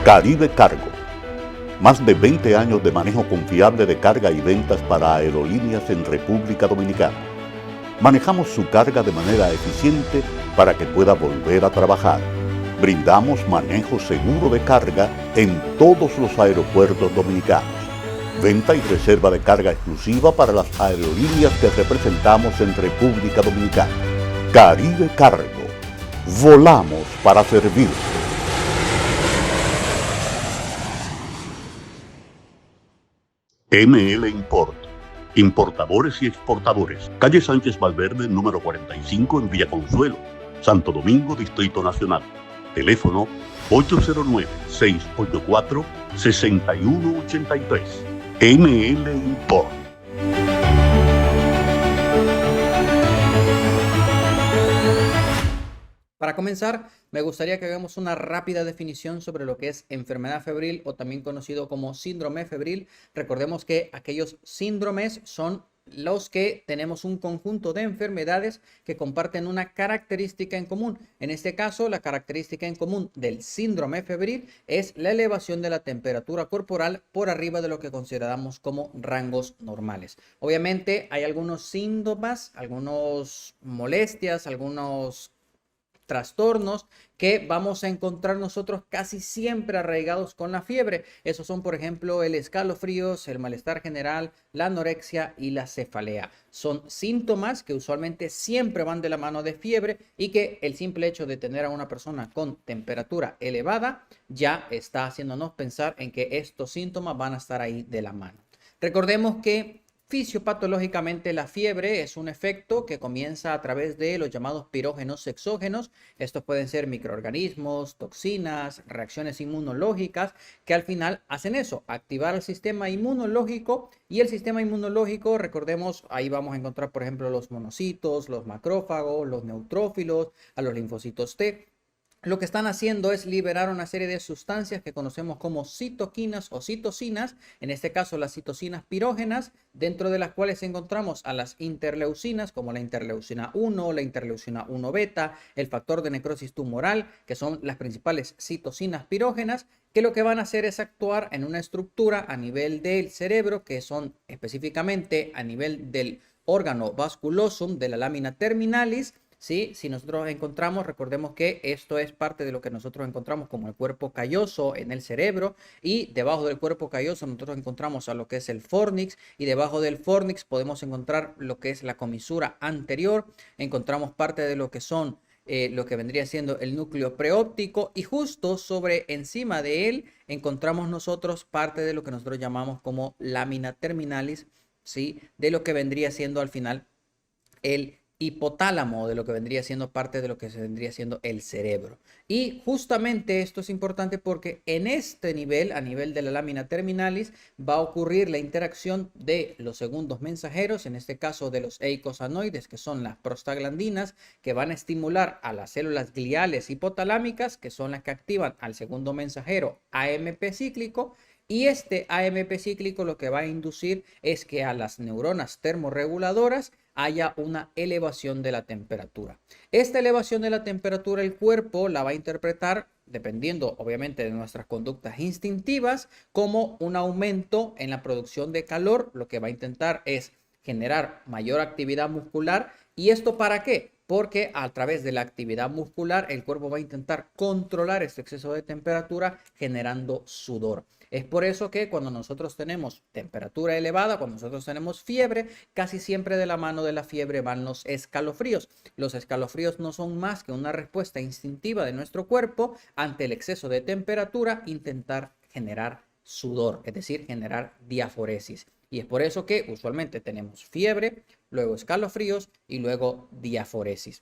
Caribe Cargo. Más de 20 años de manejo confiable de carga y ventas para aerolíneas en República Dominicana. Manejamos su carga de manera eficiente para que pueda volver a trabajar. Brindamos manejo seguro de carga en todos los aeropuertos dominicanos. Venta y reserva de carga exclusiva para las aerolíneas que representamos en República Dominicana. Caribe Cargo. Volamos para servir. ML Import. Importadores y exportadores. Calle Sánchez Valverde, número 45 en Villa Consuelo, Santo Domingo, Distrito Nacional. Teléfono 809-684-6183. ML Import. Para comenzar, me gustaría que hagamos una rápida definición sobre lo que es enfermedad febril o también conocido como síndrome febril. Recordemos que aquellos síndromes son los que tenemos un conjunto de enfermedades que comparten una característica en común. En este caso, la característica en común del síndrome febril es la elevación de la temperatura corporal por arriba de lo que consideramos como rangos normales. Obviamente, hay algunos síntomas, algunas molestias, algunos trastornos que vamos a encontrar nosotros casi siempre arraigados con la fiebre. Esos son, por ejemplo, el escalofríos, el malestar general, la anorexia y la cefalea. Son síntomas que usualmente siempre van de la mano de fiebre y que el simple hecho de tener a una persona con temperatura elevada ya está haciéndonos pensar en que estos síntomas van a estar ahí de la mano. Recordemos que fisiopatológicamente la fiebre es un efecto que comienza a través de los llamados pirógenos exógenos. Estos pueden ser microorganismos, toxinas, reacciones inmunológicas que al final hacen eso, activar el sistema inmunológico, y el sistema inmunológico, recordemos, ahí vamos a encontrar por ejemplo los monocitos, los macrófagos, los neutrófilos, a los linfocitos T. Lo que están haciendo es liberar una serie de sustancias que conocemos como citoquinas o citocinas, en este caso las citocinas pirógenas, dentro de las cuales encontramos a las interleucinas como la interleucina 1, la interleucina 1 beta, el factor de necrosis tumoral, que son las principales citocinas pirógenas, que lo que van a hacer es actuar en una estructura a nivel del cerebro, que son específicamente a nivel del órgano vasculosum de la lámina terminalis. ¿Sí? Si nosotros encontramos, recordemos que esto es parte de lo que nosotros encontramos como el cuerpo calloso en el cerebro, y debajo del cuerpo calloso nosotros encontramos a lo que es el fornix, y debajo del fornix podemos encontrar lo que es la comisura anterior, encontramos parte de lo que son lo que vendría siendo el núcleo preóptico, y justo sobre encima de él encontramos nosotros parte de lo que nosotros llamamos como lámina terminalis, ¿sí? De lo que vendría siendo al final el hipotálamo, de lo que vendría siendo parte de lo que se vendría siendo el cerebro. Y justamente esto es importante porque en este nivel, a nivel de la lámina terminalis, va a ocurrir la interacción de los segundos mensajeros, en este caso de los eicosanoides, que son las prostaglandinas, que van a estimular a las células gliales hipotalámicas, que son las que activan al segundo mensajero AMP cíclico. Y este AMP cíclico lo que va a inducir es que a las neuronas termorreguladoras haya una elevación de la temperatura. Esta elevación de la temperatura el cuerpo la va a interpretar, dependiendo obviamente de nuestras conductas instintivas, como un aumento en la producción de calor. Lo que va a intentar es generar mayor actividad muscular. ¿Y esto para qué? Porque a través de la actividad muscular el cuerpo va a intentar controlar este exceso de temperatura generando sudor. Es por eso que cuando nosotros tenemos temperatura elevada, cuando nosotros tenemos fiebre, casi siempre de la mano de la fiebre van los escalofríos. Los escalofríos no son más que una respuesta instintiva de nuestro cuerpo ante el exceso de temperatura, intentar generar sudor, es decir, generar diaforesis. Y es por eso que usualmente tenemos fiebre, luego escalofríos y luego diaforesis.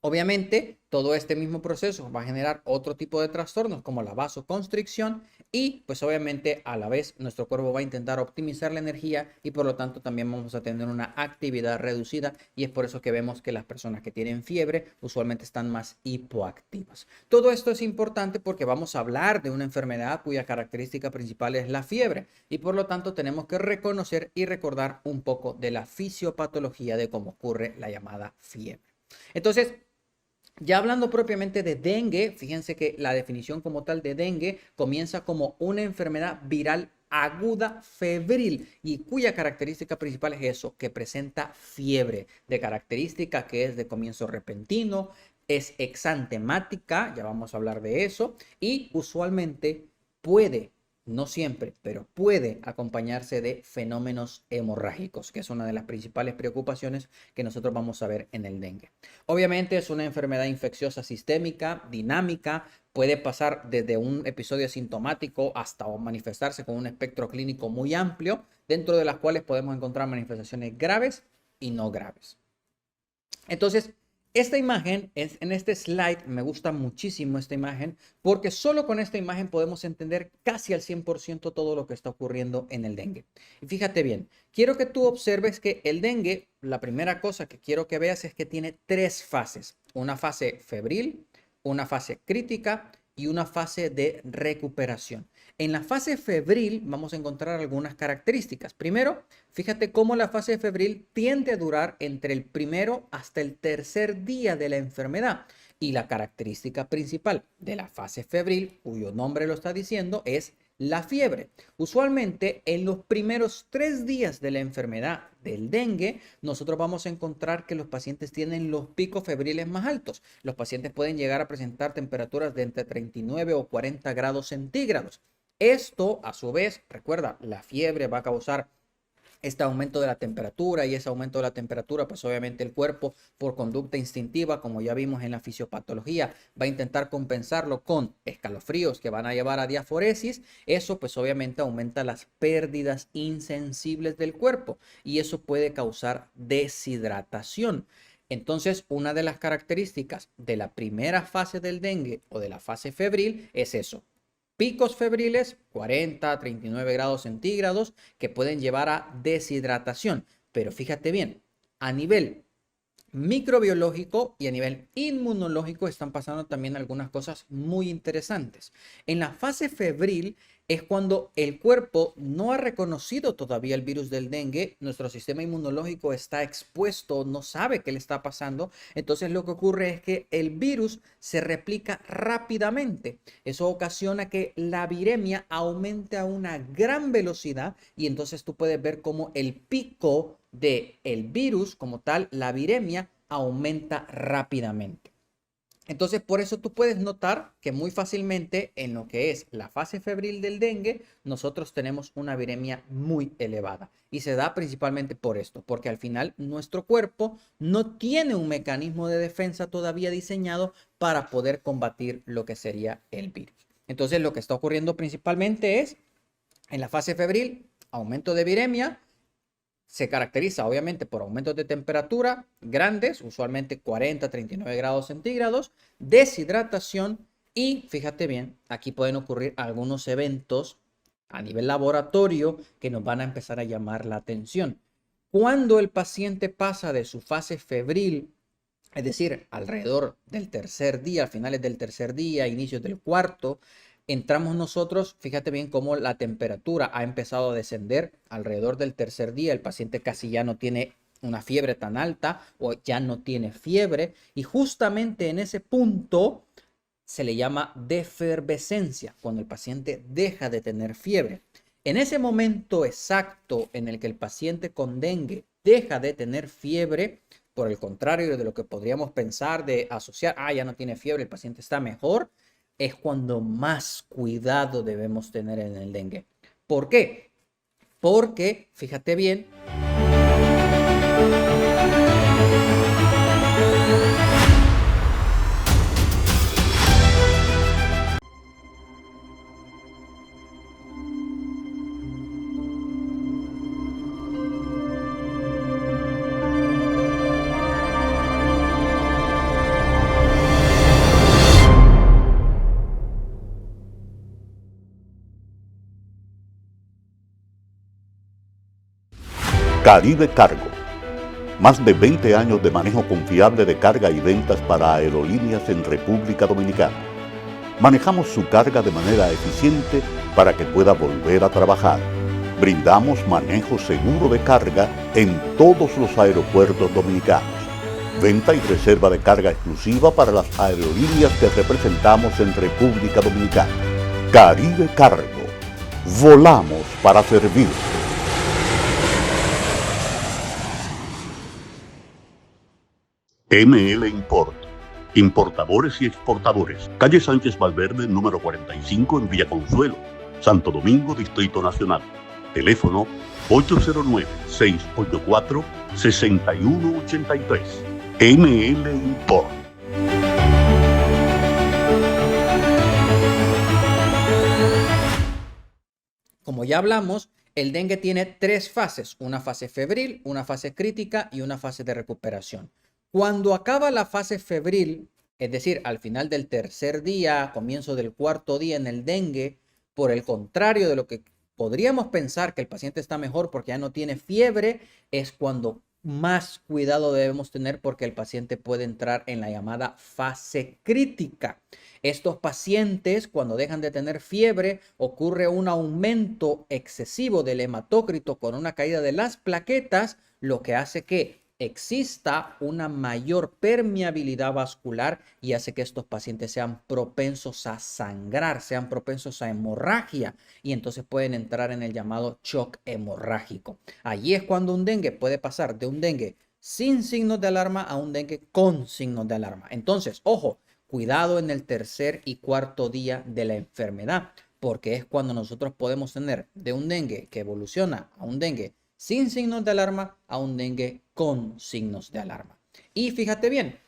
Obviamente, todo este mismo proceso va a generar otro tipo de trastornos como la vasoconstricción, y pues obviamente a la vez nuestro cuerpo va a intentar optimizar la energía y por lo tanto también vamos a tener una actividad reducida, y es por eso que vemos que las personas que tienen fiebre usualmente están más hipoactivas. Todo esto es importante porque vamos a hablar de una enfermedad cuya característica principal es la fiebre, y por lo tanto tenemos que reconocer y recordar un poco de la fisiopatología de cómo ocurre la llamada fiebre. Entonces, Ya hablando propiamente de dengue, fíjense que la definición como tal de dengue comienza como una enfermedad viral aguda febril y cuya característica principal es eso, que presenta fiebre, de característica que es de comienzo repentino, es exantemática, ya vamos a hablar de eso, y usualmente puede, no siempre, pero puede acompañarse de fenómenos hemorrágicos, que es una de las principales preocupaciones que nosotros vamos a ver en el dengue. Obviamente es una enfermedad infecciosa sistémica, dinámica, puede pasar desde un episodio asintomático hasta manifestarse con un espectro clínico muy amplio, dentro de las cuales podemos encontrar manifestaciones graves y no graves. Entonces, esta imagen, en este slide, me gusta muchísimo esta imagen, porque solo con esta imagen podemos entender casi al 100% todo lo que está ocurriendo en el dengue. Y fíjate bien, quiero que tú observes que el dengue, la primera cosa que quiero que veas es que tiene tres fases. Una fase febril, una fase crítica y una fase de recuperación. En la fase febril vamos a encontrar algunas características. Primero, fíjate cómo la fase febril tiende a durar entre el primero hasta el tercer día de la enfermedad. Y la característica principal de la fase febril, cuyo nombre lo está diciendo, es la fiebre. Usualmente en los primeros 3 días de la enfermedad del dengue, nosotros vamos a encontrar que los pacientes tienen los picos febriles más altos. Los pacientes pueden llegar a presentar temperaturas de entre 39 o 40 grados centígrados. Esto, a su vez, recuerda, la fiebre va a causar este aumento de la temperatura y ese aumento de la temperatura, pues obviamente el cuerpo por conducta instintiva, como ya vimos en la fisiopatología, va a intentar compensarlo con escalofríos que van a llevar a diaforesis. Eso pues obviamente aumenta las pérdidas insensibles del cuerpo y eso puede causar deshidratación. Entonces, una de las características de la primera fase del dengue o de la fase febril es eso. Picos febriles, 40, 39 grados centígrados, que pueden llevar a deshidratación. Pero fíjate bien, a nivel microbiológico y a nivel inmunológico están pasando también algunas cosas muy interesantes. En la fase febril es cuando el cuerpo no ha reconocido todavía el virus del dengue, nuestro sistema inmunológico está expuesto, no sabe qué le está pasando, entonces lo que ocurre es que el virus se replica rápidamente. Eso ocasiona que la viremia aumente a una gran velocidad y entonces tú puedes ver cómo el pico del virus como tal, la viremia, aumenta rápidamente. Entonces, por eso tú puedes notar que muy fácilmente en lo que es la fase febril del dengue, nosotros tenemos una viremia muy elevada. Y se da principalmente por esto, porque al final nuestro cuerpo no tiene un mecanismo de defensa todavía diseñado para poder combatir lo que sería el virus. Entonces, lo que está ocurriendo principalmente es, en la fase febril, aumento de viremia. Se caracteriza obviamente por aumentos de temperatura grandes, usualmente 40, 39 grados centígrados, deshidratación y fíjate bien, aquí pueden ocurrir algunos eventos a nivel laboratorio que nos van a empezar a llamar la atención. Cuando el paciente pasa de su fase febril, es decir, alrededor del tercer día, a finales del tercer día, inicios del cuarto, entramos nosotros, fíjate bien cómo la temperatura ha empezado a descender alrededor del tercer día. El paciente casi ya no tiene una fiebre tan alta o ya no tiene fiebre. Y justamente en ese punto se le llama defervescencia, cuando el paciente deja de tener fiebre. En ese momento exacto en el que el paciente con dengue deja de tener fiebre, por el contrario de lo que podríamos pensar de asociar, ya no tiene fiebre, el paciente está mejor, es cuando más cuidado debemos tener en el dengue. ¿Por qué? Porque, fíjate bien, Caribe Cargo. Más de 20 años de manejo confiable de carga y ventas para aerolíneas en República Dominicana. Manejamos su carga de manera eficiente para que pueda volver a trabajar. Brindamos manejo seguro de carga en todos los aeropuertos dominicanos. Venta y reserva de carga exclusiva para las aerolíneas que representamos en República Dominicana. Caribe Cargo. Volamos para servir. ML Import. Importadores y exportadores. Calle Sánchez Valverde, número 45 en Villa Consuelo, Santo Domingo, Distrito Nacional. Teléfono 809-684-6183. ML Import. Como ya hablamos, el dengue tiene tres fases, una fase febril, una fase crítica y una fase de recuperación. Cuando acaba la fase febril, es decir, al final del tercer día, comienzo del cuarto día en el dengue, por el contrario de lo que podríamos pensar que el paciente está mejor porque ya no tiene fiebre, es cuando más cuidado debemos tener porque el paciente puede entrar en la llamada fase crítica. Estos pacientes, cuando dejan de tener fiebre, ocurre un aumento excesivo del hematócrito con una caída de las plaquetas, lo que hace que exista una mayor permeabilidad vascular y hace que estos pacientes sean propensos a sangrar, sean propensos a hemorragia y entonces pueden entrar en el llamado shock hemorrágico. Allí es cuando un dengue puede pasar de un dengue sin signos de alarma a un dengue con signos de alarma. Entonces, ojo, cuidado en el tercer y cuarto día de la enfermedad, porque es cuando nosotros podemos tener de un dengue que evoluciona a un dengue sin signos de alarma a un dengue con signos de alarma. Y fíjate bien,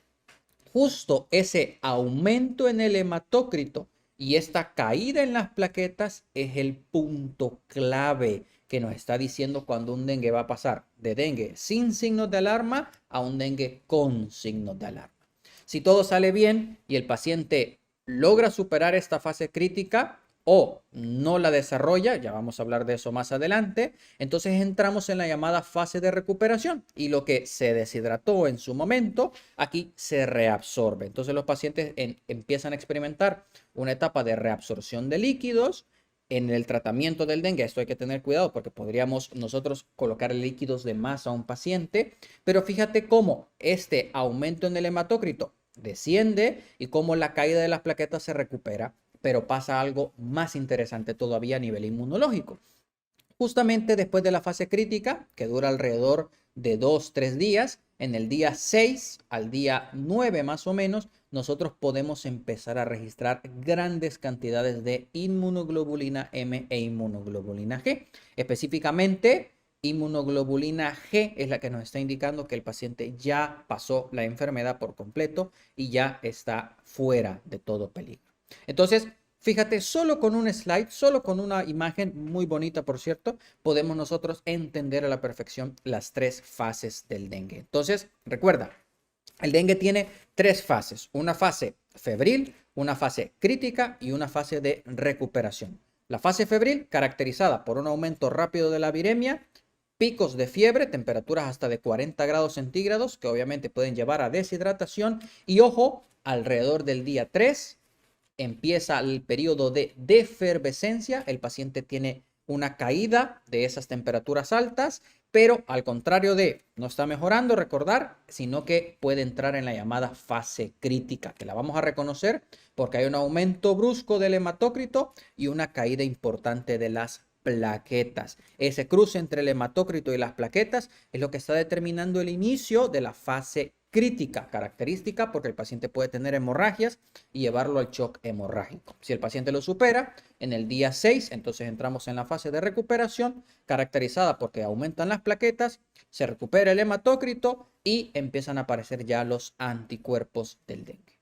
justo ese aumento en el hematócrito y esta caída en las plaquetas es el punto clave que nos está diciendo cuando un dengue va a pasar de dengue sin signos de alarma a un dengue con signos de alarma. Si todo sale bien y el paciente logra superar esta fase crítica, o no la desarrolla, ya vamos a hablar de eso más adelante, entonces entramos en la llamada fase de recuperación y lo que se deshidrató en su momento, aquí se reabsorbe. Entonces los pacientes empiezan a experimentar una etapa de reabsorción de líquidos. En el tratamiento del dengue, esto hay que tener cuidado porque podríamos nosotros colocar líquidos de más a un paciente, pero fíjate cómo este aumento en el hematócrito desciende y cómo la caída de las plaquetas se recupera. Pero pasa algo más interesante todavía a nivel inmunológico. Justamente después de la fase crítica, que dura alrededor de 2-3 días, en el día 6 al día 9 más o menos, nosotros podemos empezar a registrar grandes cantidades de inmunoglobulina M e inmunoglobulina G. Específicamente, inmunoglobulina G es la que nos está indicando que el paciente ya pasó la enfermedad por completo y ya está fuera de todo peligro. Entonces, fíjate, solo con un slide, solo con una imagen muy bonita, por cierto, podemos nosotros entender a la perfección las tres fases del dengue. Entonces, recuerda, el dengue tiene tres fases, una fase febril, una fase crítica y una fase de recuperación. La fase febril, caracterizada por un aumento rápido de la viremia, picos de fiebre, temperaturas hasta de 40 grados centígrados, que obviamente pueden llevar a deshidratación y, ojo, alrededor del día 3, empieza el periodo de defervescencia, el paciente tiene una caída de esas temperaturas altas, pero al contrario de no está mejorando, recordar, sino que puede entrar en la llamada fase crítica, que la vamos a reconocer porque hay un aumento brusco del hematócrito y una caída importante de las plaquetas. Ese cruce entre el hematócrito y las plaquetas es lo que está determinando el inicio de la fase crítica, característica porque el paciente puede tener hemorragias y llevarlo al shock hemorrágico. Si el paciente lo supera en el día 6, entonces entramos en la fase de recuperación, caracterizada porque aumentan las plaquetas, se recupera el hematócrito y empiezan a aparecer ya los anticuerpos del dengue.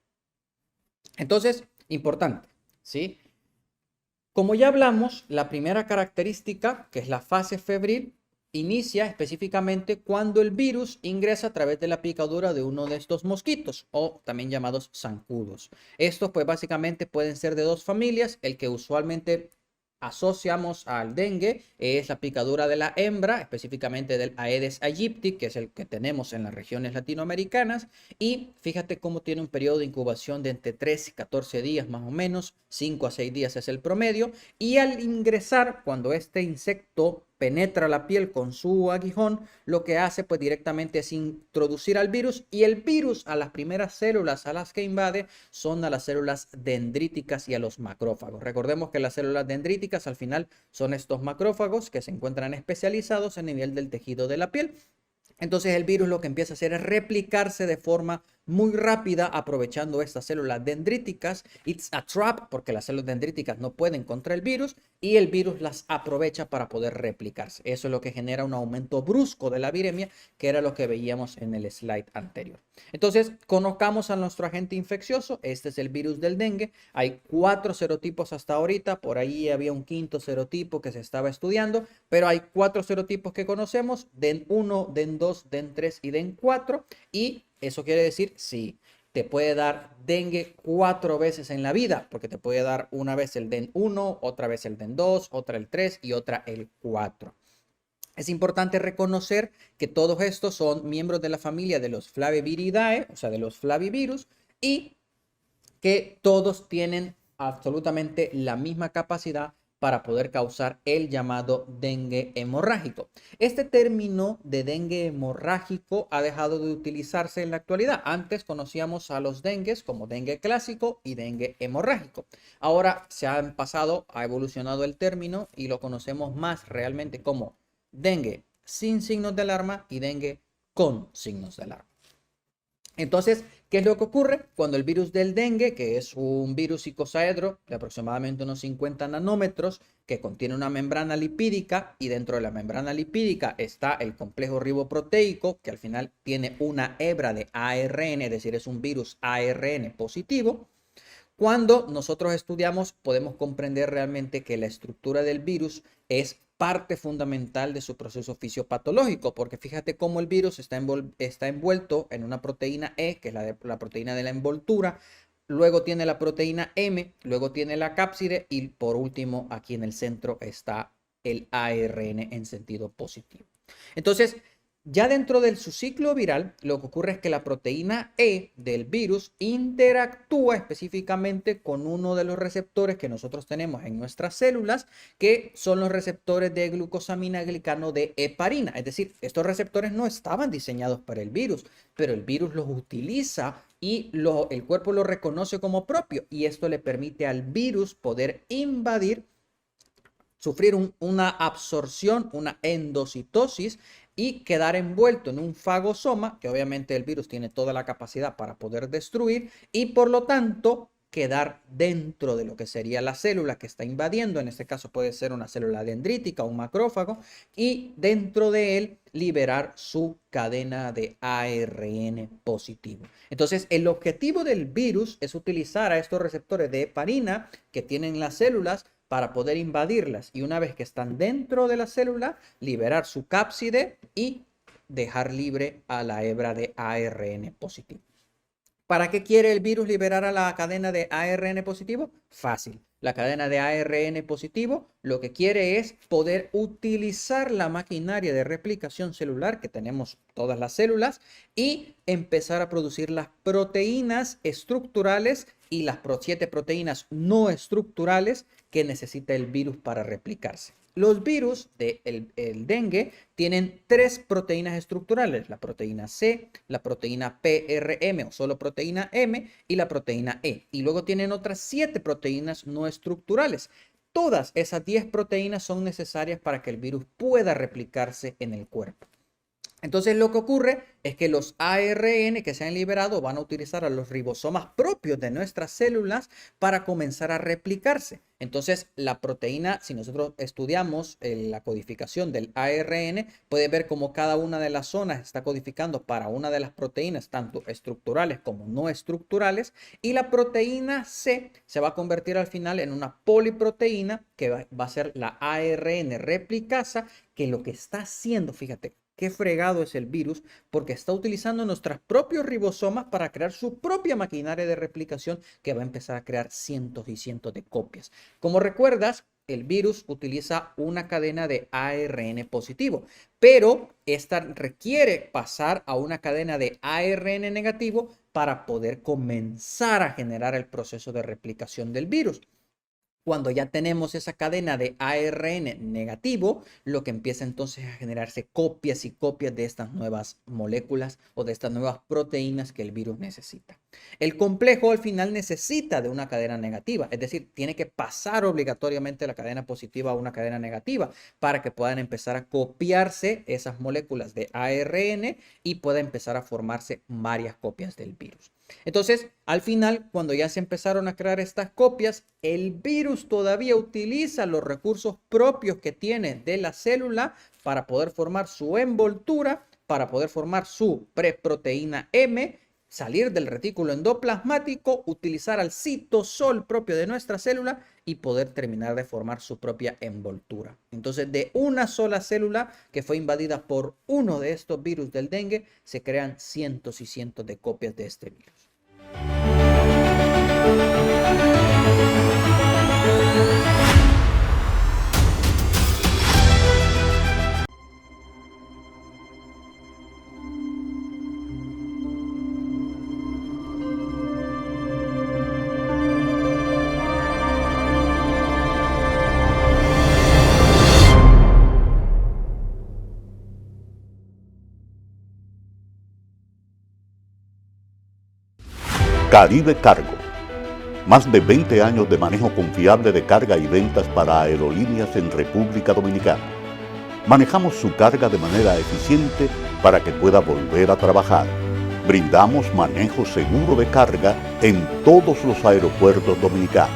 Entonces, importante, ¿sí? Como ya hablamos, la primera característica, que es la fase febril, inicia específicamente cuando el virus ingresa a través de la picadura de uno de estos mosquitos o también llamados zancudos. Estos pues básicamente pueden ser de dos familias. El que usualmente asociamos al dengue es la picadura de la hembra, específicamente del Aedes aegypti, que es el que tenemos en las regiones latinoamericanas. Y fíjate cómo tiene un periodo de incubación de entre 3 y 14 días más o menos, 5 a 6 días es el promedio. Y al ingresar, cuando este insecto penetra la piel con su aguijón, lo que hace pues directamente es introducir al virus, y el virus a las primeras células a las que invade son a las células dendríticas y a los macrófagos. Recordemos que las células dendríticas al final son estos macrófagos que se encuentran especializados en el nivel del tejido de la piel. Entonces el virus lo que empieza a hacer es replicarse de forma muy rápida aprovechando estas células dendríticas. It's a trap porque las células dendríticas no pueden contra el virus y el virus las aprovecha para poder replicarse. Eso es lo que genera un aumento brusco de la viremia, que era lo que veíamos en el slide anterior. Entonces, conozcamos a nuestro agente infeccioso. Este es el virus del dengue. Hay 4 serotipos hasta ahorita. Por ahí había un quinto serotipo que se estaba estudiando, pero hay 4 serotipos que conocemos: DEN 1, DEN 2, DEN 3 y DEN 4. Y eso quiere decir, sí, te puede dar dengue 4 veces en la vida, porque te puede dar una vez el DEN 1, otra vez el DEN 2, otra el 3 y otra el 4. Es importante reconocer que todos estos son miembros de la familia de los Flaviviridae, o sea, de los flavivirus, y que todos tienen absolutamente la misma capacidad para poder causar el llamado dengue hemorrágico. Este término de dengue hemorrágico ha dejado de utilizarse en la actualidad. Antes conocíamos a los dengues como dengue clásico y dengue hemorrágico. Ahora ha evolucionado el término y lo conocemos más realmente como dengue sin signos de alarma y dengue con signos de alarma. Entonces, ¿qué es lo que ocurre? Cuando el virus del dengue, que es un virus icosaedro de aproximadamente unos 50 nanómetros, que contiene una membrana lipídica, y dentro de la membrana lipídica está el complejo riboproteico, que al final tiene una hebra de ARN, es decir, es un virus ARN positivo. Cuando nosotros estudiamos, podemos comprender realmente que la estructura del virus es parte fundamental de su proceso fisiopatológico, porque fíjate cómo el virus está envuelto en una proteína E, que es la proteína de la envoltura, luego tiene la proteína M, luego tiene la cápside y por último aquí en el centro está el ARN en sentido positivo. Entonces, ya dentro de su ciclo viral, lo que ocurre es que la proteína E del virus interactúa específicamente con uno de los receptores que nosotros tenemos en nuestras células, que son los receptores de glucosamina glicano de heparina. Es decir, estos receptores no estaban diseñados para el virus, pero el virus los utiliza y el cuerpo lo reconoce como propio, y esto le permite al virus poder invadir, sufrir una absorción, una endocitosis, y quedar envuelto en un fagosoma, que obviamente el virus tiene toda la capacidad para poder destruir, y por lo tanto quedar dentro de lo que sería la célula que está invadiendo. En este caso puede ser una célula dendrítica, un macrófago, y dentro de él liberar su cadena de ARN positivo. Entonces, el objetivo del virus es utilizar a estos receptores de heparina que tienen las células para poder invadirlas, y una vez que están dentro de la célula, liberar su cápside y dejar libre a la hebra de ARN positivo. ¿Para qué quiere el virus liberar a la cadena de ARN positivo? Fácil. La cadena de ARN positivo lo que quiere es poder utilizar la maquinaria de replicación celular que tenemos todas las células y empezar a producir las proteínas estructurales y las 7 proteínas no estructurales que necesita el virus para replicarse. Los virus del dengue tienen 3 proteínas estructurales: la proteína C, la proteína PRM o solo proteína M y la proteína E. Y luego tienen otras 7 proteínas no estructurales. Todas esas 10 proteínas son necesarias para que el virus pueda replicarse en el cuerpo. Entonces lo que ocurre es que los ARN que se han liberado van a utilizar a los ribosomas propios de nuestras células para comenzar a replicarse. Entonces la proteína, si nosotros estudiamos la codificación del ARN, puede ver cómo cada una de las zonas está codificando para una de las proteínas, tanto estructurales como no estructurales, y la proteína C se va a convertir al final en una poliproteína que va a ser la ARN replicasa, que lo que está haciendo, fíjate, qué fregado es el virus, porque está utilizando nuestros propios ribosomas para crear su propia maquinaria de replicación que va a empezar a crear cientos y cientos de copias. Como recuerdas, el virus utiliza una cadena de ARN positivo, pero esta requiere pasar a una cadena de ARN negativo para poder comenzar a generar el proceso de replicación del virus. Cuando ya tenemos esa cadena de ARN negativo, lo que empieza entonces a generarse copias y copias de estas nuevas moléculas o de estas nuevas proteínas que el virus necesita. El complejo al final necesita de una cadena negativa, es decir, tiene que pasar obligatoriamente la cadena positiva a una cadena negativa para que puedan empezar a copiarse esas moléculas de ARN y pueda empezar a formarse varias copias del virus. Entonces, al final, cuando ya se empezaron a crear estas copias, el virus todavía utiliza los recursos propios que tiene de la célula para poder formar su envoltura, para poder formar su preproteína M, salir del retículo endoplasmático, utilizar al citosol propio de nuestra célula y poder terminar de formar su propia envoltura. Entonces, de una sola célula que fue invadida por uno de estos virus del dengue, se crean cientos y cientos de copias de este virus. Caribe Cargo. Más de 20 años de manejo confiable de carga y ventas para aerolíneas en República Dominicana. Manejamos su carga de manera eficiente para que pueda volver a trabajar. Brindamos manejo seguro de carga en todos los aeropuertos dominicanos.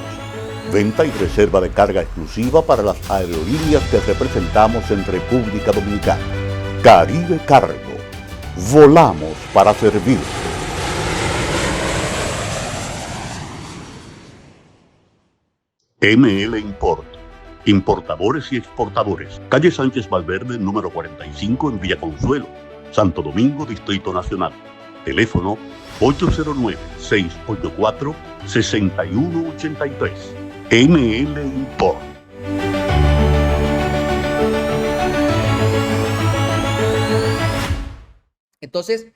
Venta y reserva de carga exclusiva para las aerolíneas que representamos en República Dominicana. Caribe Cargo. Volamos para servir. ML Import. Importadores y exportadores. Calle Sánchez Valverde, número 45 en Villa Consuelo, Santo Domingo, Distrito Nacional. Teléfono 809-684-6183. ML Import. Entonces,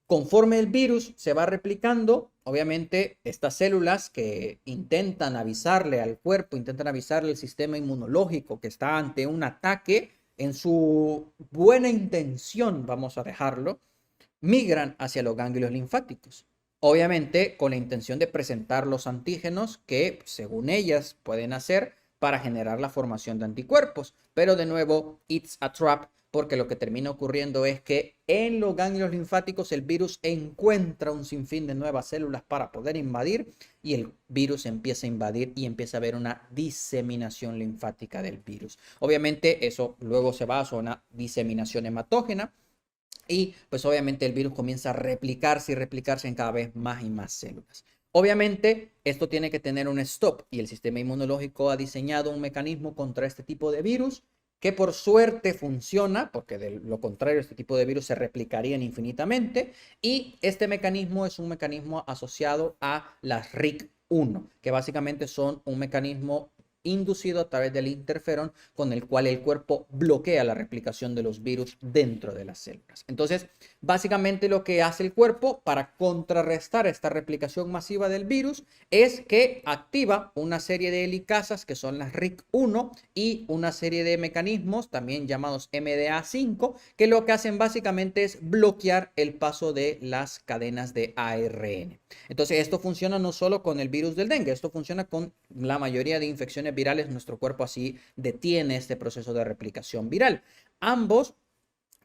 conforme el virus se va replicando, obviamente estas células que intentan avisarle al cuerpo, intentan avisarle al sistema inmunológico que está ante un ataque, en su buena intención, vamos a dejarlo, migran hacia los ganglios linfáticos. Obviamente con la intención de presentar los antígenos que, según ellas, pueden hacer para generar la formación de anticuerpos. Pero de nuevo, it's a trap, porque lo que termina ocurriendo es que en los ganglios linfáticos el virus encuentra un sinfín de nuevas células para poder invadir y el virus empieza a invadir y empieza a haber una diseminación linfática del virus. Obviamente eso luego se va a una diseminación hematógena y pues obviamente el virus comienza a replicarse y replicarse en cada vez más y más células. Obviamente esto tiene que tener un stop y el sistema inmunológico ha diseñado un mecanismo contra este tipo de virus que por suerte funciona, porque de lo contrario este tipo de virus se replicarían infinitamente, y este mecanismo es un mecanismo asociado a las RIC1, que básicamente son un mecanismo inducido a través del interferón con el cual el cuerpo bloquea la replicación de los virus dentro de las células. Entonces, básicamente lo que hace el cuerpo para contrarrestar esta replicación masiva del virus es que activa una serie de helicasas que son las RIC1 y una serie de mecanismos también llamados MDA5 que lo que hacen básicamente es bloquear el paso de las cadenas de ARN. Entonces, esto funciona no solo con el virus del dengue, esto funciona con la mayoría de infecciones virales. Nuestro cuerpo así detiene este proceso de replicación viral. Ambos,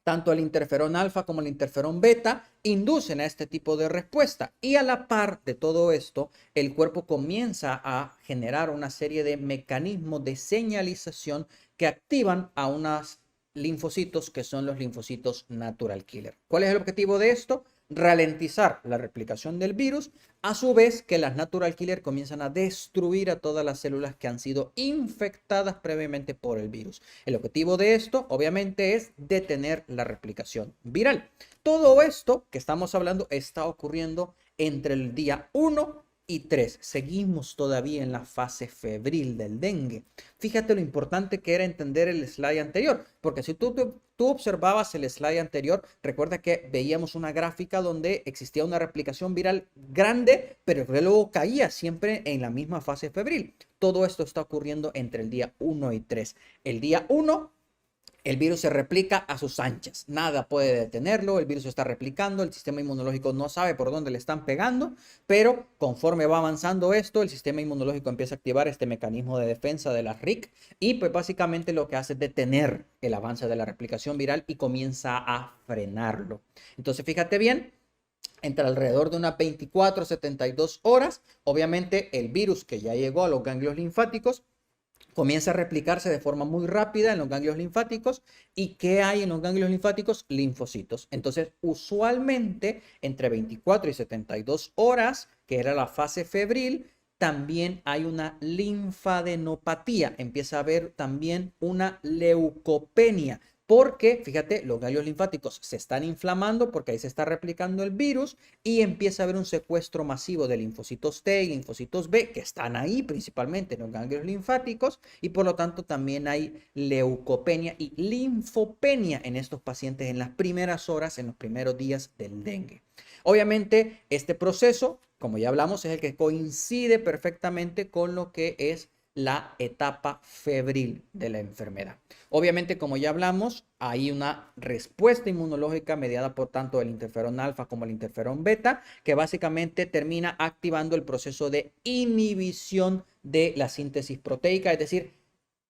tanto el interferón alfa como el interferón beta, inducen a este tipo de respuesta y a la par de todo esto, el cuerpo comienza a generar una serie de mecanismos de señalización que activan a unos linfocitos que son los linfocitos natural killer. ¿Cuál es el objetivo de esto? Ralentizar la replicación del virus, a su vez que las natural killer comienzan a destruir a todas las células que han sido infectadas previamente por el virus. El objetivo de esto, obviamente, es detener la replicación viral. Todo esto que estamos hablando está ocurriendo entre el día 1 y 3. Seguimos todavía en la fase febril del dengue. Fíjate lo importante que era entender el slide anterior, porque si tú observabas el slide anterior, recuerda que veíamos una gráfica donde existía una replicación viral grande, pero que luego caía siempre en la misma fase febril. Todo esto está ocurriendo entre el día 1 y 3. El día 1, el virus se replica a sus anchas, nada puede detenerlo, el virus se está replicando, el sistema inmunológico no sabe por dónde le están pegando, pero conforme va avanzando esto, el sistema inmunológico empieza a activar este mecanismo de defensa de la RIC y pues básicamente lo que hace es detener el avance de la replicación viral y comienza a frenarlo. Entonces fíjate bien, entre alrededor de unas 24 a 72 horas, obviamente el virus que ya llegó a los ganglios linfáticos comienza a replicarse de forma muy rápida en los ganglios linfáticos. ¿Y qué hay en los ganglios linfáticos? Linfocitos. Entonces, usualmente, entre 24 y 72 horas, que era la fase febril, también hay una linfadenopatía. Empieza a haber también una leucopenia. Porque, fíjate, los ganglios linfáticos se están inflamando porque ahí se está replicando el virus y empieza a haber un secuestro masivo de linfocitos T y linfocitos B que están ahí principalmente en los ganglios linfáticos y por lo tanto también hay leucopenia y linfopenia en estos pacientes en las primeras horas, en los primeros días del dengue. Obviamente, este proceso, como ya hablamos, es el que coincide perfectamente con lo que es la etapa febril de la enfermedad. Obviamente, como ya hablamos, hay una respuesta inmunológica mediada por tanto el interferón alfa como el interferón beta, que básicamente termina activando el proceso de inhibición de la síntesis proteica, es decir,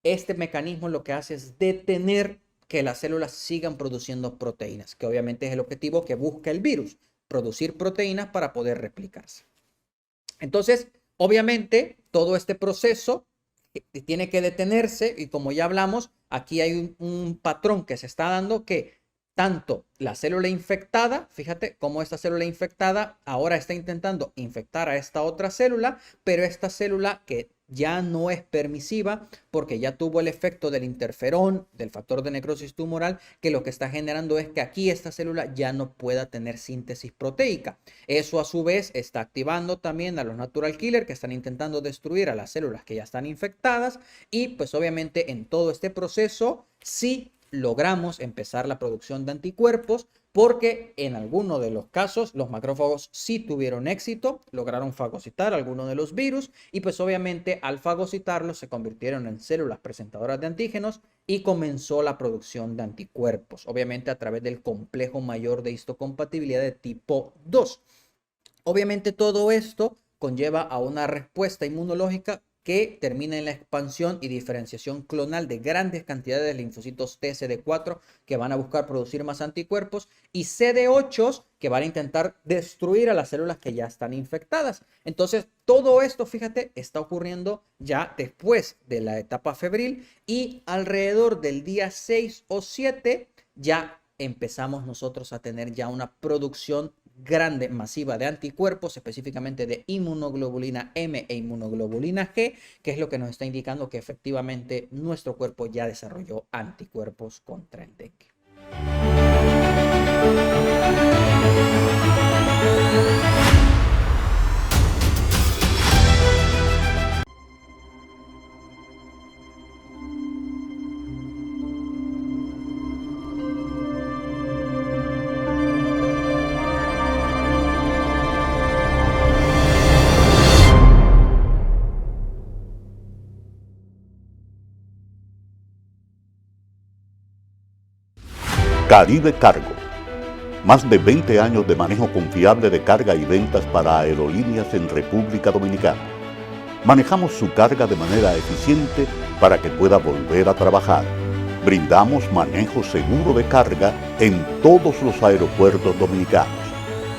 este mecanismo lo que hace es detener que las células sigan produciendo proteínas, que obviamente es el objetivo que busca el virus, producir proteínas para poder replicarse. Entonces, obviamente, todo este proceso tiene que detenerse y como ya hablamos, aquí hay un patrón que se está dando que tanto la célula infectada, fíjate cómo esta célula infectada ahora está intentando infectar a esta otra célula, pero esta célula que ya no es permisiva porque ya tuvo el efecto del interferón, del factor de necrosis tumoral, que lo que está generando es que aquí esta célula ya no pueda tener síntesis proteica. Eso a su vez está activando también a los natural killer que están intentando destruir a las células que ya están infectadas y pues obviamente en todo este proceso sí logramos empezar la producción de anticuerpos porque en alguno de los casos los macrófagos sí tuvieron éxito, lograron fagocitar algunos de los virus y pues obviamente al fagocitarlos se convirtieron en células presentadoras de antígenos y comenzó la producción de anticuerpos, obviamente a través del complejo mayor de histocompatibilidad de tipo 2. Obviamente todo esto conlleva a una respuesta inmunológica que termina en la expansión y diferenciación clonal de grandes cantidades de linfocitos T, CD4 que van a buscar producir más anticuerpos y CD8 que van a intentar destruir a las células que ya están infectadas. Entonces, todo esto, fíjate, está ocurriendo ya después de la etapa febril y alrededor del día 6 o 7 ya empezamos nosotros a tener ya una producción grande, masiva de anticuerpos, específicamente de inmunoglobulina M e inmunoglobulina G, que es lo que nos está indicando que efectivamente nuestro cuerpo ya desarrolló anticuerpos contra el dengue. Caribe Cargo. Más de 20 años de manejo confiable de carga y ventas para aerolíneas en República Dominicana. Manejamos su carga de manera eficiente para que pueda volver a trabajar. Brindamos manejo seguro de carga en todos los aeropuertos dominicanos.